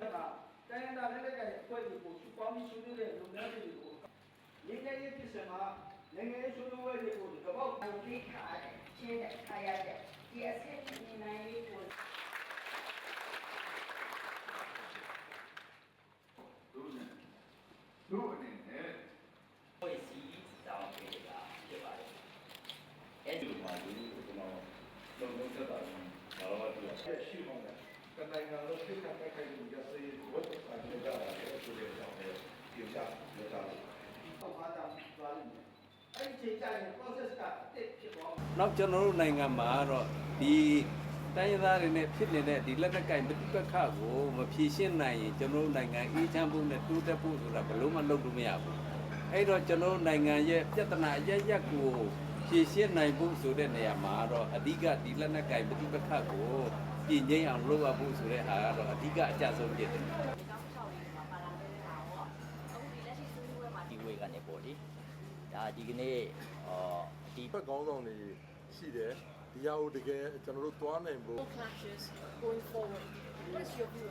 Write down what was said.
တိုင်းဒါလည်းလည်းအဖွဲ့တွေကိုစုပေါင်းပြီးဆွေးနွေးတဲ့လုပ်ငန်းတွေကိုငင်းနေတဲ့ပြည်စမှာနိုင်ငံရေးဆွေးနွေးပွဲတွေကိုဒီဘောက်ကိုပြီးခါတယ်ချင်းတဲ့ခါရတဲ့ဒီအဆက်ဒီနိုင်လေးကိုတို့အနေနဲ့会是တောင်းပေးတာဖြစ်ပါတယ်အဲ့ဒီမှာဒီကျွန်တော်လုံလုံသက်တာဘာလို့ပြောလဲ ရှိမှန်းတယ်နိုင်ငံလုံးဖြစ်တဲ့ခိုင်မှုရစေဝတ်ဆိုင်ကြတာလည်းဆိုတဲ့အကြောင်းပဲပြောကြတယ်ဟုတ်ပါတာသွားလိမ့်မယ်အဲ့ဒီချိန်ကျရင် process ကအတစ်ဖြစ်သွားမှာ နောက်ကျွန်တော်တို့နိုင်ငံမှာတော့ဒီတိုင်းရင်းသားတွေနဲ့ဖြစ်နေတဲ့ဒီလက်နက်ကင်ပဋိပက္ခကိုမဖြေရှင်းနိုင်ရင်ကျွန်တော်တို့နိုင်ငံအေးချမ်းဖို့နဲ့တိုးတက်ဖို့ဆိုတာဘယ်လို့မှလုပ်လို့မရဘူးအဲ့တော့ကျွန်တော်တို့နိုင်ငံရဲ့ပြဿနာအရရက်ကိုဖြေရှင်းနိုင်ဖို့ဆိုတဲ့နေရာမှာတော့အဓိကဒီလက်နက်ကင်ပဋိပက္ခကိုပြည်ငြိမ်းအောင်လုပ်ရဖို့ဆိုတဲ့ဟာကတော့အဓိကအကျဆုံးဖြစ်တယ် ဒီဝေကနေပေါ့လေဒါဒီကနေ့ဒီ ဘက်ကောင်းဆောင်တွေရှိတယ်ဒီဟာကိုတကယ်ကျွန်တော်တို့သွားနိုင်ဖို့ clashes going forward. What is your view?